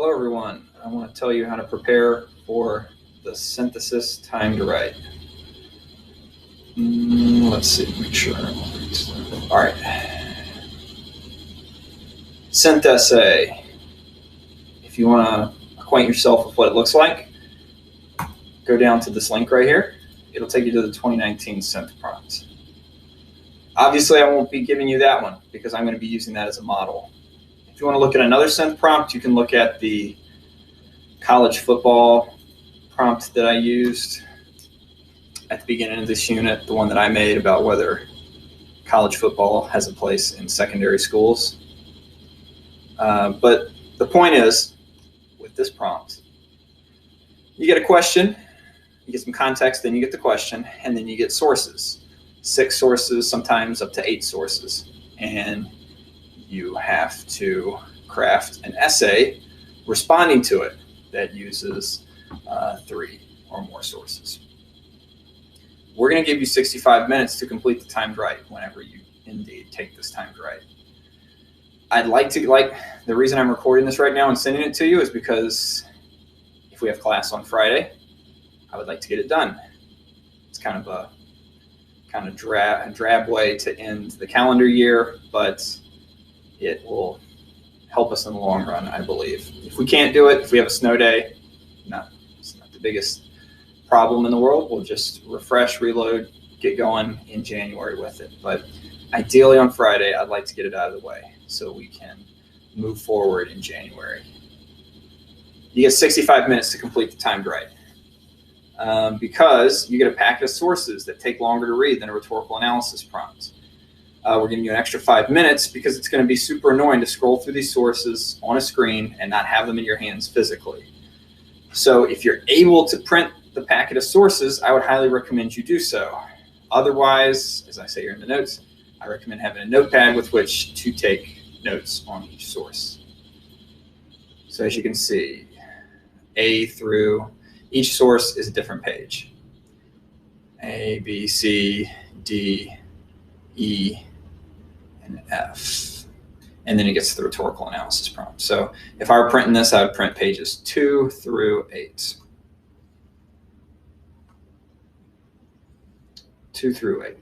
Hello everyone, I want to tell you how to prepare for the synthesis time to write. Let's see, make sure. All right. Synth essay. If you want to acquaint yourself with what it looks like, go down to this link right here. It'll take you to the 2019 synth prompt. Obviously, I won't be giving you that one because I'm going to be using that as a model. If you want to look at another synth prompt, you can look at the college football prompt that I used at the beginning of this unit, the one that I made about whether college football has a place in secondary schools. But the point is, with this prompt, you get a question, you get some context, then you get the question, and then you get sources. 6 sources, sometimes up to 8 sources. And you have to craft an essay responding to it that uses 3 or more sources. We're going to give you 65 minutes to complete the timed write whenever you indeed take this timed write. The reason I'm recording this right now and sending it to you is because if we have class on Friday, I would like to get it done. It's kind of a drab way to end the calendar year, but it will help us in the long run, I believe. If we can't do it, if we have a snow day, it's not the biggest problem in the world. We'll just refresh, reload, get going in January with it. But ideally on Friday, I'd like to get it out of the way so we can move forward in January. You get 65 minutes to complete the timed write. Because you get a packet of sources that take longer to read than a rhetorical analysis prompt. We're giving you an extra 5 minutes because it's going to be super annoying to scroll through these sources on a screen and not have them in your hands physically. So if you're able to print the packet of sources, I would highly recommend you do so. Otherwise, as I say here in the notes, I recommend having a notepad with which to take notes on each source. So as you can see, A through each source is a different page. A, B, C, D, E, and F. And then it gets to the rhetorical analysis prompt. So if I were printing this, I would print pages 2 through 8. 2 through 8.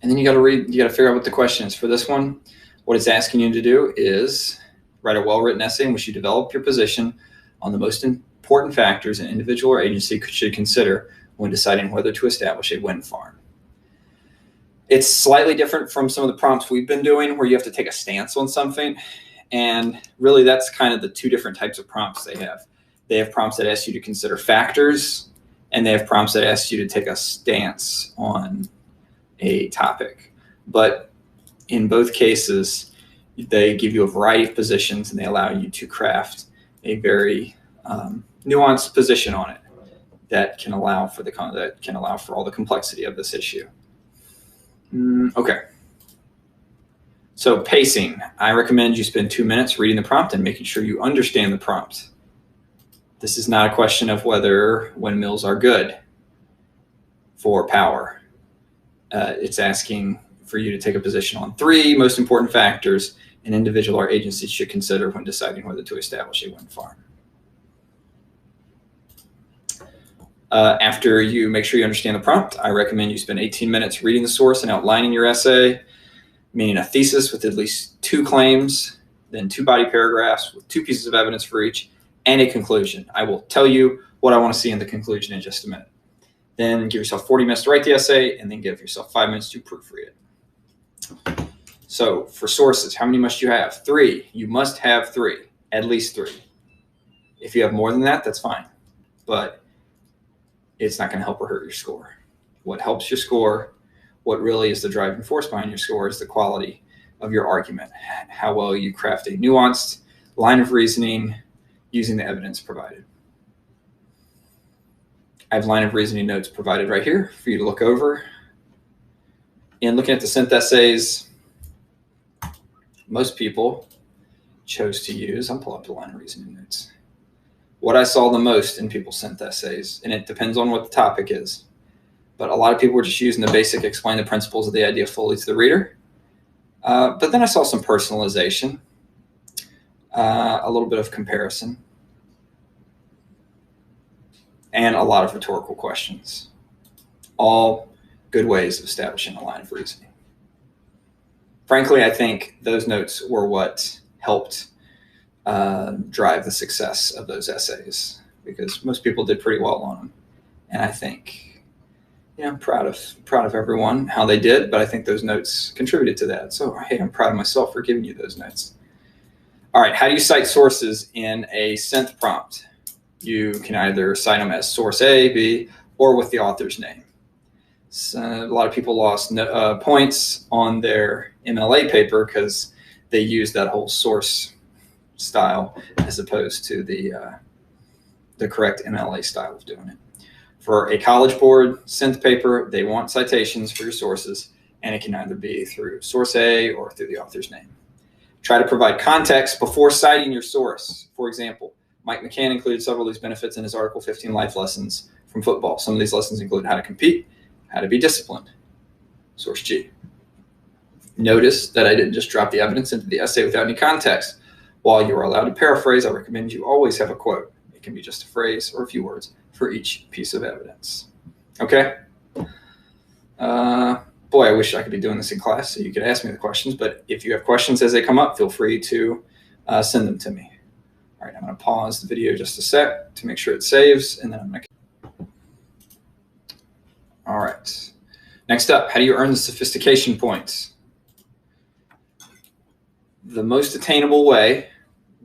And then you got to figure out what the question is for this one. What it's asking you to do is write a well-written essay in which you develop your position on the most important factors an individual or agency should consider when deciding whether to establish a wind farm. It's slightly different from some of the prompts we've been doing where you have to take a stance on something. And really that's kind of the 2 different types of prompts they have. They have prompts that ask you to consider factors, and they have prompts that ask you to take a stance on a topic. But in both cases, they give you a variety of positions and they allow you to craft a very nuanced position on it that can allow for all the complexity of this issue. Okay. So pacing, I recommend you spend 2 minutes reading the prompt and making sure you understand the prompt. This is not a question of whether windmills are good for power. It's asking for you to take a position on 3 most important factors an individual or agency should consider when deciding whether to establish a wind farm. After you make sure you understand the prompt, I recommend you spend 18 minutes reading the source and outlining your essay, meaning a thesis with at least 2 claims, then 2 body paragraphs with 2 pieces of evidence for each, and a conclusion. I will tell you what I want to see in the conclusion in just a minute. Then give yourself 40 minutes to write the essay, and then give yourself 5 minutes to proofread it. So for sources, how many must you have? 3. You must have 3, at least 3. If you have more than that, that's fine. But it's not going to help or hurt your score. What helps your score, what really is the driving force behind your score, is the quality of your argument, how well you craft a nuanced line of reasoning using the evidence provided. I have line of reasoning notes provided right here for you to look over. In looking at the synth essays, most people chose to use, I'll pull up the line of reasoning notes. What I saw the most in people's synth essays, and it depends on what the topic is, but a lot of people were just using the basic explain the principles of the idea fully to the reader. But then I saw some personalization. a little bit of comparison, and a lot of rhetorical questions. All good ways of establishing a line of reasoning. Frankly, I think those notes were what helped drive the success of those essays, because most people did pretty well on them. And I think, I'm proud of everyone, how they did, but I think those notes contributed to that. So, hey, I'm proud of myself for giving you those notes. All right, how do you cite sources in a synth prompt? You can either cite them as source A, B, or with the author's name. So a lot of people lost points on their MLA paper because they used that whole source style as opposed to the correct MLA style of doing it. For a College Board synth paper, they want citations for your sources, and it can either be through source A or through the author's name. Try to provide context before citing your source. For example, Mike McCann included several of these benefits in his article, 15 Life Lessons from Football. Some of these lessons include how to compete, how to be disciplined. Source G. Notice that I didn't just drop the evidence into the essay without any context. While you are allowed to paraphrase, I recommend you always have a quote. It can be just a phrase or a few words for each piece of evidence. Okay? Boy, I wish I could be doing this in class so you could ask me the questions, but if you have questions as they come up, feel free to send them to me. All right, I'm going to pause the video just a sec to make sure it saves, and then I'm going to... All right. Next up, how do you earn the sophistication points? The most attainable way,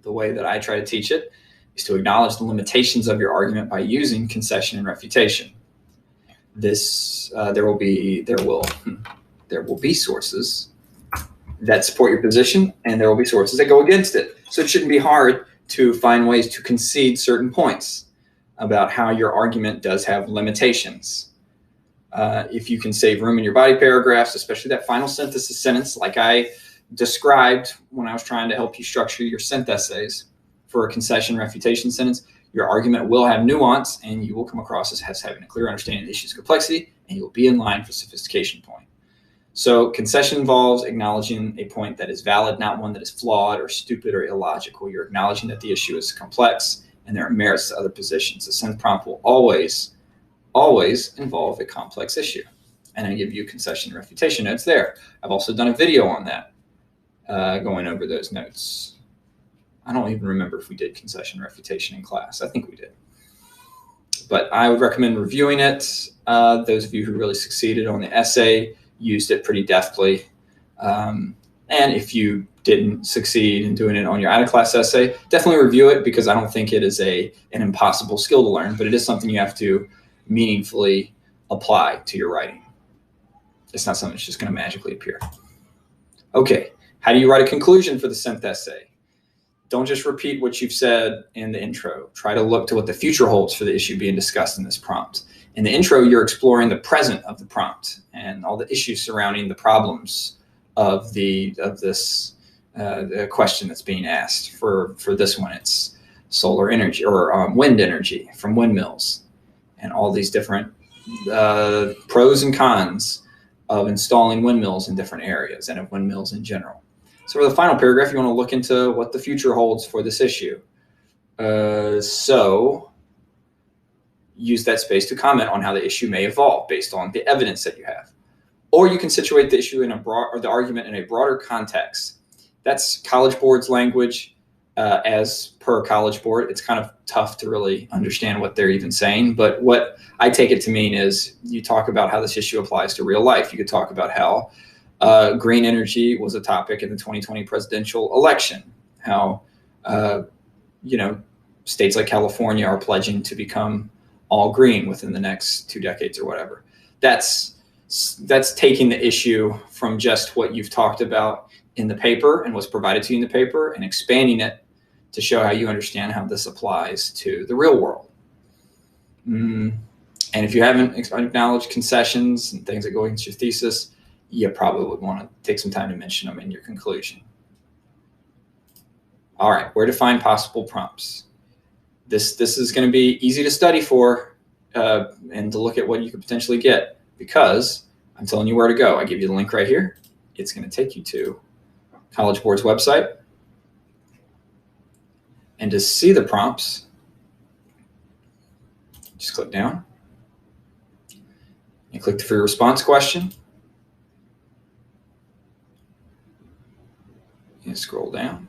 the way that I try to teach it, is to acknowledge the limitations of your argument by using concession and refutation. This there will be sources that support your position, and there will be sources that go against it. So it shouldn't be hard to find ways to concede certain points about how your argument does have limitations. If you can save room in your body paragraphs, especially that final synthesis sentence, like I described when I was trying to help you structure your synth essays for a concession refutation sentence, your argument will have nuance, and you will come across as having a clear understanding of the issue's complexity, and you'll be in line for sophistication point. So concession involves acknowledging a point that is valid, not one that is flawed or stupid or illogical. You're acknowledging that the issue is complex and there are merits to other positions. The synth prompt will always involve a complex issue. And I give you concession and refutation notes there. I've also done a video on that, going over those notes. I don't even remember if we did concession and refutation in class. I think we did. But I would recommend reviewing it. Those of you who really succeeded on the essay used it pretty deftly. And if you didn't succeed in doing it on your out-of-class essay, definitely review it, because I don't think it is an impossible skill to learn, but it is something you have to meaningfully apply to your writing. It's not something that's just going to magically appear. Okay, how do you write a conclusion for the synth essay? Don't just repeat what you've said in the intro. Try to look to what the future holds for the issue being discussed in this prompt. In the intro, you're exploring the present of the prompt and all the issues surrounding the problems of this question that's being asked. For this one, it's solar energy or wind energy from windmills, and all these different pros and cons of installing windmills in different areas and of windmills in general. So for the final paragraph, you want to look into what the future holds for this issue. So use that space to comment on how the issue may evolve based on the evidence that you have. Or you can situate the issue or the argument in a broader context. That's College Board's language. As per College Board, it's kind of tough to really understand what they're even saying. But what I take it to mean is you talk about how this issue applies to real life. You could talk about how green energy was a topic in the 2020 presidential election. How, states like California are pledging to become all green within the next 2 decades or whatever. That's taking the issue from just what you've talked about in the paper and what's provided to you in the paper and expanding it to show how you understand how this applies to the real world. And if you haven't acknowledged concessions and things that go against your thesis, you probably would want to take some time to mention them in your conclusion. All right, where to find possible prompts. This is going to be easy to study for and to look at what you could potentially get, because I'm telling you where to go. I give you the link right here. It's going to take you to College Board's website. And to see the prompts, just click down and click the free response question. And scroll down.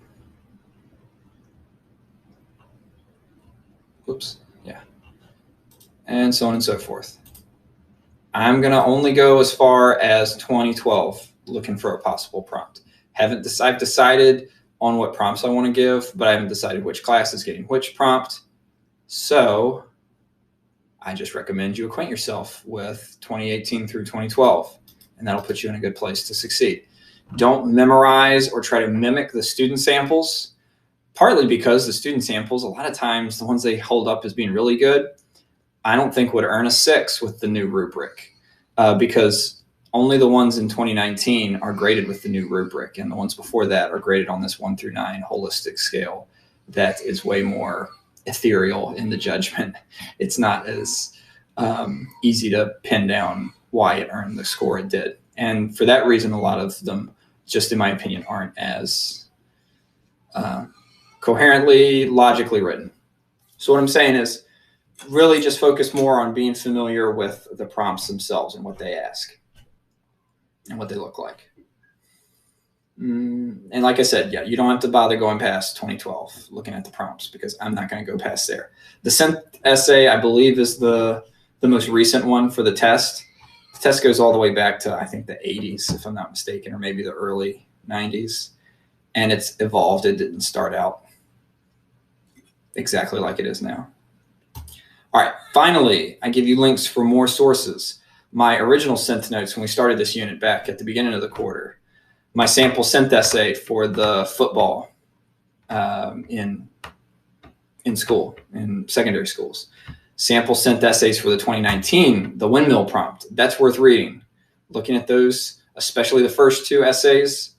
Oops, yeah. And so on and so forth. I'm going to only go as far as 2012 looking for a possible prompt. I've decided on what prompts I want to give, but I haven't decided which class is getting which prompt. So I just recommend you acquaint yourself with 2018 through 2012, and that'll put you in a good place to succeed. Don't memorize or try to mimic the student samples, partly because the student samples, a lot of times the ones they hold up as being really good, I don't think would earn a 6 with the new rubric, because only the ones in 2019 are graded with the new rubric, and the ones before that are graded on this 1 through 9 holistic scale that is way more ethereal in the judgment. It's not as easy to pin down why it earned the score it did. And for that reason, a lot of them, just in my opinion, aren't as coherently, logically written. So what I'm saying is really just focus more on being familiar with the prompts themselves and what they ask and what they look like. And like I said, yeah, you don't have to bother going past 2012 looking at the prompts, because I'm not going to go past there. The synth essay, I believe, is the most recent one for the test. The test goes all the way back to, I think, the 80s, if I'm not mistaken, or maybe the early 90s. And it's evolved. It didn't start out exactly like it is now. All right, finally, I give you links for more sources. My original synth notes when we started this unit back at the beginning of the quarter, my sample synth essay for the football in school, in secondary schools, sample synth essays for the 2019, the windmill prompt. That's worth reading. Looking at those, especially the first 2 essays,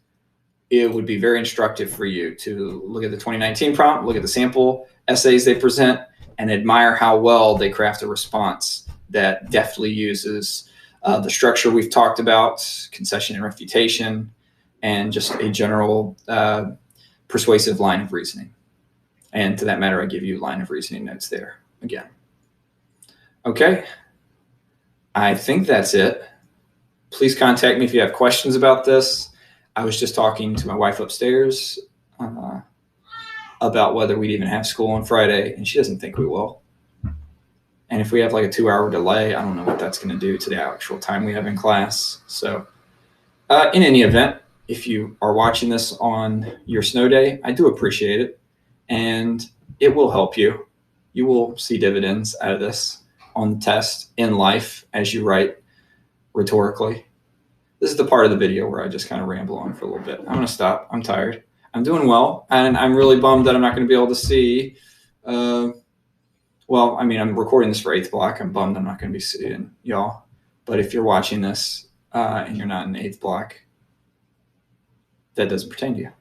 it would be very instructive for you to look at the 2019 prompt, look at the sample essays they present, and admire how well they craft a response that deftly uses the structure we've talked about, concession and refutation, and just a general persuasive line of reasoning. And to that matter, I give you line of reasoning notes there again. Okay, I think that's it. Please contact me if you have questions about this. I was just talking to my wife upstairs about whether we'd even have school on Friday, and she doesn't think we will. And if we have like a 2-hour delay, I don't know what that's going to do to the actual time we have in class. So in any event, if you are watching this on your snow day, I do appreciate it. And it will help you. You will see dividends out of this on the test, in life, as you write rhetorically. This is the part of the video where I just kind of ramble on for a little bit. I'm going to stop. I'm tired. I'm doing well. And I'm really bummed that I'm not going to be able to see. Well, I mean, I'm recording this for 8th block. I'm bummed I'm not going to be seeing y'all. But if you're watching this and you're not in 8th block, that doesn't pertain to you.